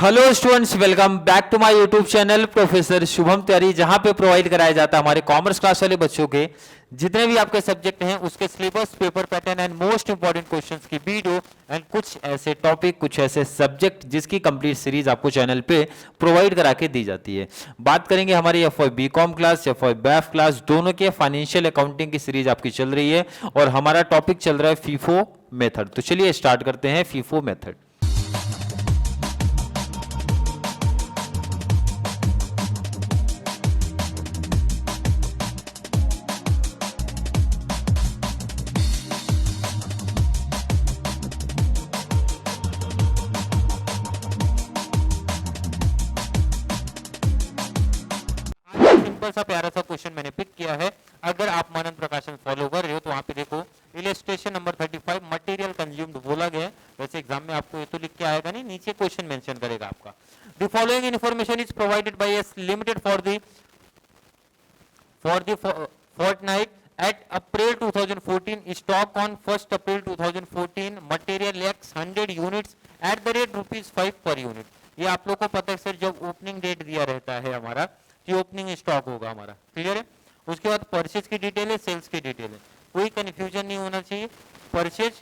Hello students, welcome back to my YouTube channel professor Shubham Tiwari, जहां पे provide कराया जाता है हमारे कॉमर्स क्लास वाले बच्चों के जितने भी आपके सब्जेक्ट हैं उसके syllabus, paper pattern and most important questions की वीडियो एंड कुछ ऐसे टॉपिक, कुछ ऐसे सब्जेक्ट जिसकी कंप्लीट सीरीज आपको चैनल पे प्रोवाइड करा के दी जाती है। बात करेंगे हमारी F B com class, F BAF class, दोनों के फाइनेंशियल अकाउंटिंग की सीरीज आपकी चल रही है और हमारा टॉपिक चल रहा है फीफो मेथड। तो चलिए स्टार्ट करते हैं फीफो मेथड। सिंपल सा प्यारा सा क्वेश्चन मैंने पिक किया है। अगर आप मानंद प्रकाशन फॉलो कर रहे हो तो वहां पे देखो इलस्ट्रेशन नंबर 35 मटेरियल कंज्यूम्ड बोला गया है। वैसे एग्जाम में आपको ये तो लिख के आएगा नहीं, नीचे क्वेश्चन मेंशन करेगा आपका। The following information is provided by S limited for the fortnight at April 2014 stock on 1st April 2014 material X 100 units at the rate ₹5 per unit। ये आप लोग को पता है सर, जब ओपनिंग डेट दिया रहता है हमारा कि ओपनिंग स्टॉक होगा हमारा, क्लियर है। उसके बाद परचेज की डिटेल है, सेल्स की डिटेल है, कोई कंफ्यूजन नहीं होना चाहिए। परचेज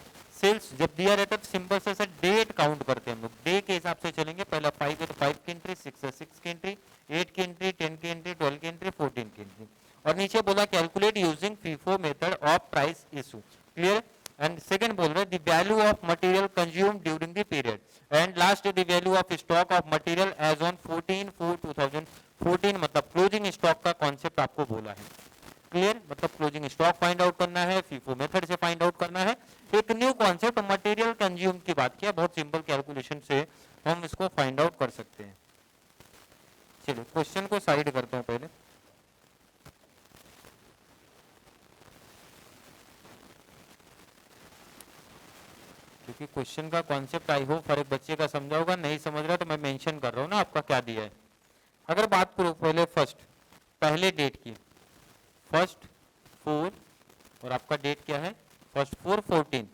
सेल्स जब दिया रहता है तो सिंपल से सर डेट काउंट करते हैं हम लोग, डे के हिसाब से चलेंगे। पहला 5 है तो 5 की एंट्री, 6 है 6 की एंट्री, 8 की एंट्री, 10 की एंट्री, 12 की एंट्री, 14 की एंट्री। और नीचे बोला calculate using FIFO method of price issue, clear. And second बोल रहे the value of material consumed during the period and last the value of stock of material as on 14/4/2014, मतलब closing stock का concept आपको बोला है, clear. मतलब closing stock find out करना है, फीफो मेथड से फाइंड आउट करना है। एक न्यू कॉन्सेप्ट मटेरियल कंज्यूम की बात किया, बहुत सिंपल कैलकुलेशन से हम इसको फाइंड आउट कर सकते हैं। चलिए क्वेश्चन को साइड करते हैं पहले। क्योंकि क्वेश्चन का कॉन्सेप्ट आई होप हर एक बच्चे का समझा होगा, नहीं समझ रहा तो मैं मेंशन कर रहा हूँ ना आपका क्या दिया है। अगर बात करो पहले पहले डेट की, 1/4 और आपका डेट क्या है 1/4/14।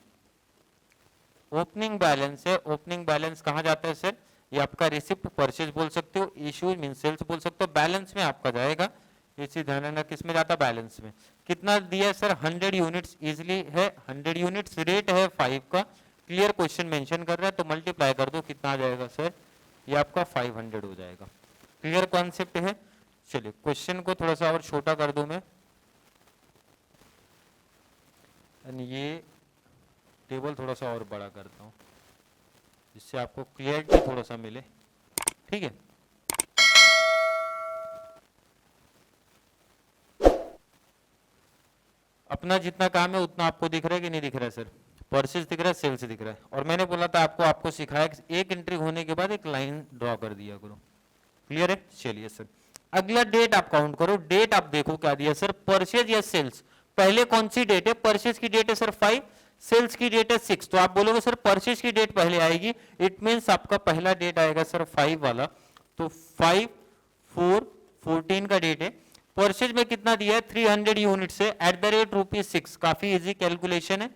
ओपनिंग बैलेंस है, ओपनिंग बैलेंस कहाँ जाता है सर, ये आपका रिसिप्ट परचेज बोल सकते हो, इशू मीन सेल्स बोल सकते हो, बैलेंस में आपका जाएगा। ये चीज ध्यान रखना, किस में जाता है बैलेंस में। कितना दिया है सर 100 यूनिट्स इजिली है, 100 यूनिट्स, रेट है 5 का, क्लियर क्वेश्चन मेंशन कर रहा है तो मल्टीप्लाई कर दो, कितना आ जाएगा सर, ये आपका 500 हो जाएगा। क्लियर कॉन्सेप्ट है। चलिए क्वेश्चन को थोड़ा सा और छोटा कर दूं मैं, ये टेबल थोड़ा सा और बड़ा करता हूं जिससे आपको क्लियरिटी थोड़ा सा मिले, ठीक है। अपना जितना काम है उतना आपको दिख रहा है कि नहीं दिख रहा है सर, परचेज दिख रहा है, सेल्स दिख रहा है। और मैंने बोला था आपको सिखाया कि एक एंट्री होने के बाद एक लाइन ड्रॉ कर दिया करो, क्लियर है। चलिए सर अगला डेट आप काउंट करो, डेट आप देखो क्या दिया सर, परचेज या सेल्स। पहले कौन सी डेट है, परचेज की डेट है सर 5, सेल्स की डेट है 6। तो आप बोलोगे सर परचेज की डेट पहले आएगी, इट मींस आपका पहला डेट आएगा सर 5 वाला, तो 5/4/14 का डेट है। परचेज में कितना दिया है 300 यूनिट से एट द रेट ₹6। काफी इजी कैलकुलेशन है,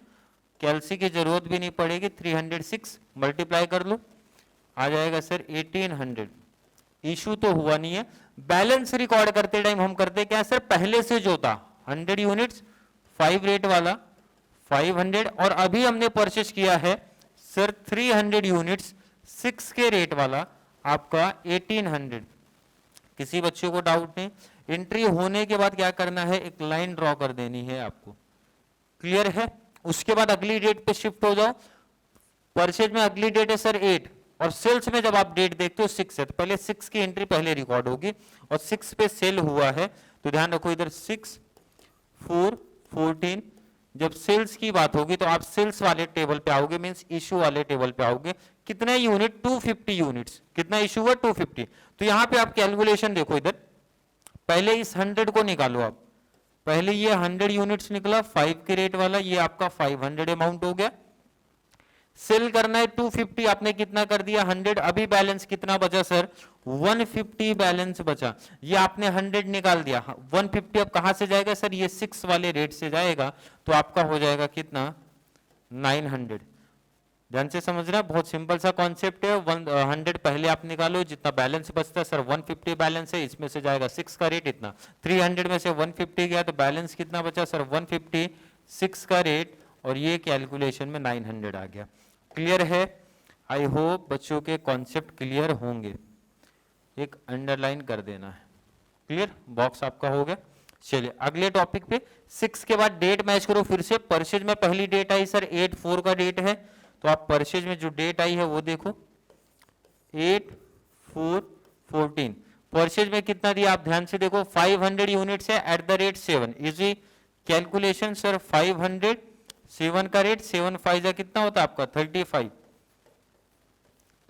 कैलसी की जरूरत भी नहीं पड़ेगी, 306 मल्टीप्लाई कर लो, आ जाएगा सर 1800। इशू तो हुआ नहीं है। बैलेंस रिकॉर्ड करते टाइम हम करते क्या सर, पहले से जो था 100 यूनिट्स 5 रेट वाला 500, और अभी हमने परचेज किया है सर 300 यूनिट्स 6 के रेट वाला आपका 1800। किसी बच्चे को डाउट नहीं। एंट्री होने के बाद क्या करना है, एक लाइन ड्रॉ कर देनी है आपको, क्लियर है। उसके बाद अगली डेट पे शिफ्ट हो जाओ। परचेज में अगली डेट है सर 8, और सेल्स में जब आप डेट देखते हो 6 है, तो पहले 6 की एंट्री पहले रिकॉर्ड होगी, और 6 पे सेल हुआ है तो ध्यान रखो इधर 6/4/14। जब सेल्स की बात होगी तो आप सेल्स वाले टेबल पे आओगे, मींस इशू वाले टेबल पे आओगे। कितने यूनिट, 250 यूनिट्स। कितना इशू हुआ 250। तो यहां पे आप कैलकुलेशन देखो, इधर पहले इस 100 को निकालो आप, पहले ये 100 यूनिट्स निकला 5 के रेट वाला, ये आपका 500 अमाउंट हो गया। सेल करना है 250, आपने कितना कर दिया 100। अभी बैलेंस कितना बचा सर, 150 बैलेंस बचा, ये आपने 100 निकाल दिया। 150 अब कहां से जाएगा सर, ये 6 वाले रेट से जाएगा, तो आपका हो जाएगा कितना 900। ध्यान से समझना, बहुत सिंपल सा कॉन्सेप्ट है। 100 पहले आप निकालो, जितना बैलेंस बचता है सर 150 बैलेंस है, इसमें से जाएगा 6 का रेट इतना, 300 में से 150 गया तो बैलेंस कितना बचा सर 150, 6 का रेट, और ये कैलकुलेशन में 900 आ गया। क्लियर है? आई होप बच्चों के कॉन्सेप्ट क्लियर होंगे, एक अंडरलाइन कर देना है। क्लियर? बॉक्स आपका हो गया। चलिए अगले टॉपिक पे, 6 के बाद डेट मैच करो फिर से। परचेज में पहली डेट आई सर 8/4 का डेट है, तो आप परचेज में जो डेट आई है वो देखो 8/4/14। परचेज में कितना दिया आप ध्यान से देखो, 500 यूनिट्स है at the rate 7। Easy calculation sir, 500, 7 का रेट, 7 5 कितना होता है आपका 35।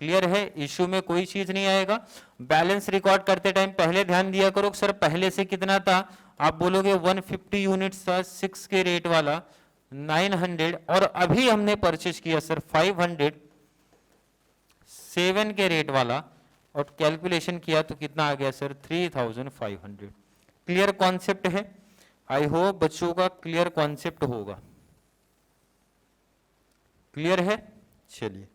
क्लियर है? इश्यू में कोई चीज नहीं आएगा। बैलेंस रिकॉर्ड करते टाइम पहले ध्यान दिया करो सर पहले से कितना था, आप बोलोगे 150 यूनिट्स था 6 के रेट वाला 900, और अभी हमने परचेज किया सर 500 7 के रेट वाला, और कैलकुलेशन किया तो कितना आ गया सर 3500। क्लियर कॉन्सेप्ट है? आई होप बच्चों का क्लियर कॉन्सेप्ट होगा। क्लियर है? चलिए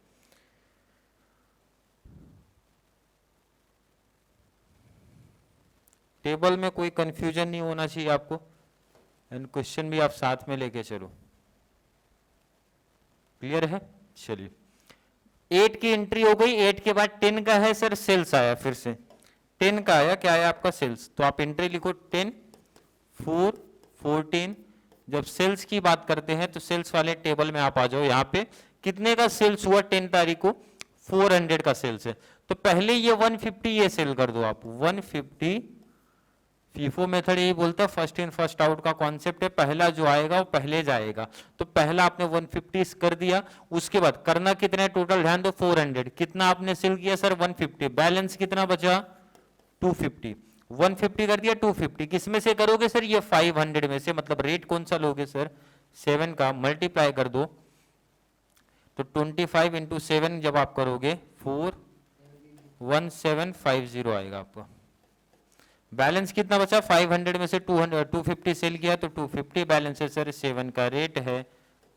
टेबल में कोई कंफ्यूजन नहीं होना चाहिए आपको, एंड क्वेश्चन भी आप साथ में लेके चलो। क्लियर है? चलिए 8 की एंट्री हो गई, 8 के बाद 10 का है सर सेल्स आया, फिर से 10 का आया, क्या आया आपका सेल्स, तो आप एंट्री लिखो 10 4 14। जब सेल्स की बात करते हैं तो सेल्स वाले टेबल में आप आ जाओ, यहाँ पे कितने का सेल्स हुआ 10 तारीख को 400 का सेल्स है, तो पहले ये 150 ये सेल कर दो आप 150। फीफो मेथड यही बोलता है फर्स्ट इन फर्स्ट आउट का कॉन्सेप्ट है, पहला जो आएगा वो पहले जाएगा, तो पहला आपने 150 कर दिया, उसके बाद करना कितना है टोटल ध्यान दो 400, कितना आपने सेल किया सर 150, बैलेंस कितना बचा 250, 150 कर दिया 250, किसमें से करोगे सर ये 500 में से, मतलब रेट कौन सा लोगे सर 7 का, मल्टीप्लाई कर दो तो 25 इंटू 7 जब आप करोगे 41750 आएगा आपका। बैलेंस कितना बचा 500 में से 250 सेल किया तो 250 बैलेंस है सर, 7 का रेट है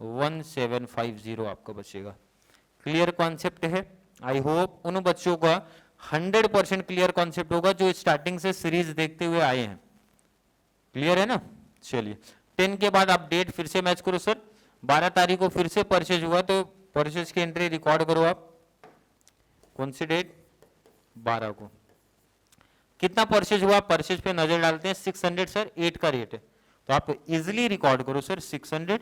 1750 आपका बचेगा। क्लियर कॉन्सेप्ट है? आई होप उन बच्चों का 100% क्लियर कॉन्सेप्ट होगा जो स्टार्टिंग से सीरीज देखते हुए आए हैं। क्लियर है ना? चलिए 10 के बाद आप डेट फिर से मैच करो सर, 12 तारीख को फिर से परचेज हुआ तो परचेज की एंट्री रिकॉर्ड करो आप, कौन सी डेट 12 को कितना परचेज हुआ, परचेज पे नजर डालते हैं 600 सर 8 का रेट है, तो आप इजिली रिकॉर्ड करो सर 600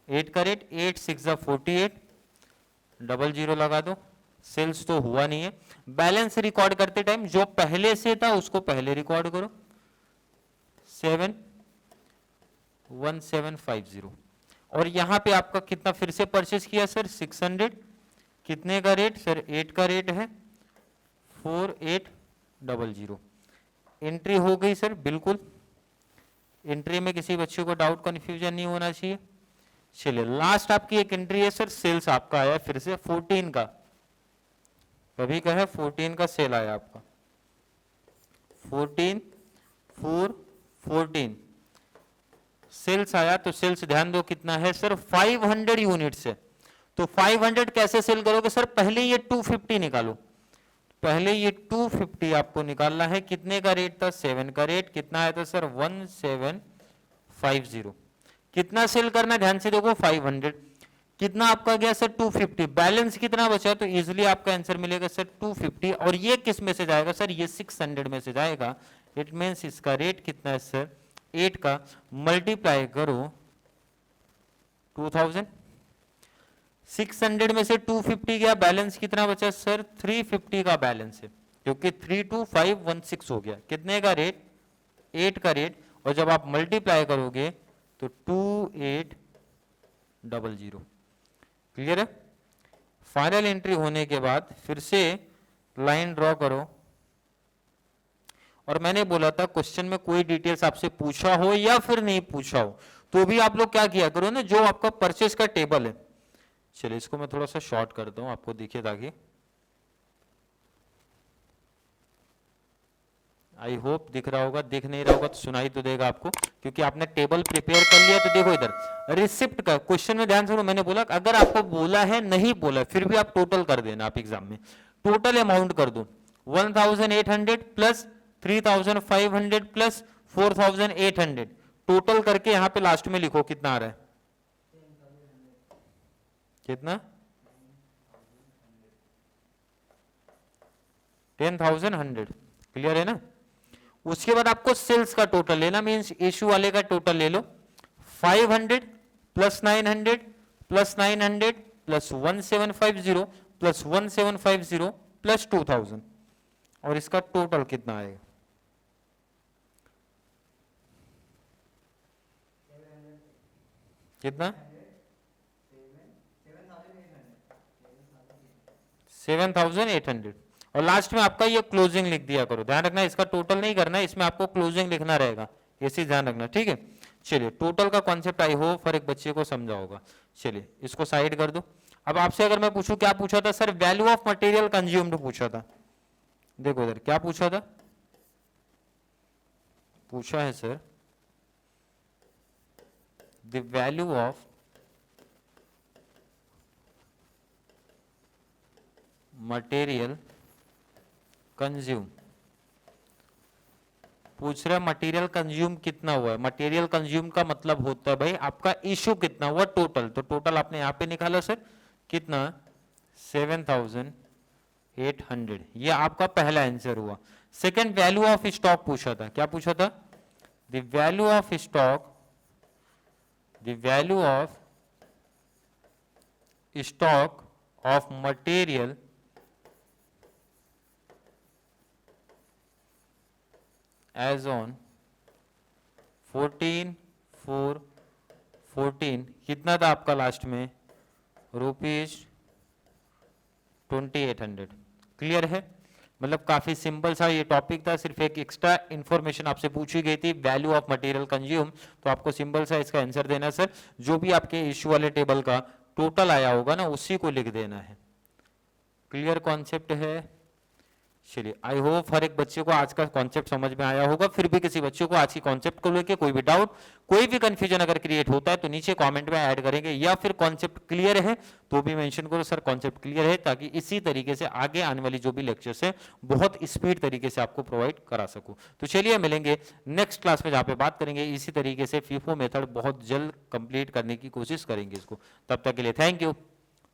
8 का रेट, 8 6 48 00 लगा दो, सेल्स तो हुआ नहीं है। बैलेंस रिकॉर्ड करते टाइम जो पहले से था उसको पहले रिकॉर्ड करो 71750, और यहां पे आपका कितना फिर से परचेज किया सर 600, कितने का रेट सर 8 का रेट है 4800। एंट्री हो गई सर, बिल्कुल एंट्री में किसी बच्चे को डाउट कंफ्यूजन नहीं होना चाहिए। चलिए लास्ट आपकी एक एंट्री है सर, सेल्स आपका आया फिर से 14 का, कभी का है 14 का सेल आया आपका 14 4 14 सेल्स आया, तो सेल्स ध्यान दो कितना है सर 500 यूनिट्स है, तो 500 कैसे सेल करोगे सर, पहले ये 250 निकालो, पहले ये 250 आपको निकालना है, कितने का रेट था 7 का रेट, कितना आया था सर 1750, कितना सेल करना ध्यान से देखो 500, कितना आपका गया सर 250, बैलेंस कितना बचा, तो इजीली आपका आंसर मिलेगा सर 250, और ये किस में से जाएगा सर ये 600 में से जाएगा, इट मींस इसका रेट कितना है सर 8 का, मल्टीप्लाई करो 2000, 600 में से 250 गया, बैलेंस कितना बचा सर 350 का बैलेंस है, क्योंकि 32516 हो गया, कितने का रेट 8 का रेट, और जब आप मल्टीप्लाई करोगे तो 2800। क्लियर है? फाइनल एंट्री होने के बाद फिर से लाइन ड्रॉ करो, और मैंने बोला था क्वेश्चन में कोई डिटेल्स आपसे पूछा हो या फिर नहीं पूछा हो तो भी आप लोग क्या किया करो ना, जो आपका परचेस का टेबल है, चलिए इसको मैं थोड़ा सा शॉर्ट करता हूं आपको दिखे ताकि आई होप दिख रहा होगा, दिख नहीं रहा होगा तो सुनाई तो देगा आपको, क्योंकि आपने टेबल प्रिपेयर कर लिया। तो देखो इधर रिसिप्ट का क्वेश्चन में ध्यान से सुनो, मैंने बोला अगर आपको बोला है नहीं बोला फिर भी आप टोटल कर देना, आप एग्जाम में टोटल अमाउंट कर दो 1800 प्लस 3500 प्लस 4800, टोटल करके यहां पे लास्ट में लिखो कितना आ रहा है, कितना 10,100, क्लियर है ना। उसके बाद आपको सेल्स का टोटल लेना, मींस इशू वाले का टोटल ले लो 500 plus 900 plus 900 plus 1750 plus 1750 plus 2000, और इसका टोटल कितना आएगा, कितना 7,800, और लास्ट में आपका ये क्लोजिंग लिख दिया करो, ध्यान रखना इसका टोटल नहीं करना, इसमें आपको क्लोजिंग लिखना रहेगा, ये चीज ध्यान रखना, ठीक है। चलिए टोटल का कॉन्सेप्ट आई होप हर एक बच्चे को समझा होगा। चलिए इसको साइड कर दो। अब आपसे अगर मैं पूछूं, क्या पूछा था sir, value of material consumed पूछा था, देखो इधर क्या पूछा था, पूछा है sir the value of material consume, पूछ रहे मटेरियल कंज्यूम कितना हुआ है। मटेरियल कंज्यूम का मतलब होता है भाई आपका इशू कितना हुआ टोटल, तो टोटल आपने यहां पे निकाला सर कितना 7,800, ये आपका पहला आंसर हुआ। सेकंड वैल्यू ऑफ स्टॉक पूछा था, क्या पूछा था, the value of stock, the value of stock of material as on 14/4/14, कितना था आपका लास्ट में, ₹2800, क्लियर है। मतलब काफी सिंपल सा ये टॉपिक था, सिर्फ एक एक्स्ट्रा इंफॉर्मेशन आपसे पूछी गई थी वैल्यू ऑफ मटेरियल कंज्यूम, तो आपको सिंपल सा इसका आंसर देना सर, जो भी आपके इश्यू वाले टेबल का टोटल आया होगा ना उसी को लिख देना है, क्लियर कॉन्सेप्ट है। चलिए आई होप हर एक बच्चे को आज का कॉन्सेप्ट समझ में आया होगा। फिर भी किसी बच्चे को आज की कॉन्सेप्ट को लेकर कोई भी डाउट, कोई भी कंफ्यूजन अगर क्रिएट होता है तो नीचे कमेंट में ऐड करेंगे, या फिर कॉन्सेप्ट क्लियर है तो भी मेंशन करो सर कॉन्सेप्ट क्लियर है, ताकि इसी तरीके से आगे आने वाली जो भी लेक्चर्स है बहुत स्पीड तरीके से आपको प्रोवाइड करा सकूं। तो चलिए मिलेंगे नेक्स्ट क्लास में जहाँ पे बात करेंगे इसी तरीके से फीफो मेथड बहुत जल्द कंप्लीट करने की कोशिश करेंगे इसको। तब तक के लिए थैंक यू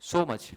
सो मच।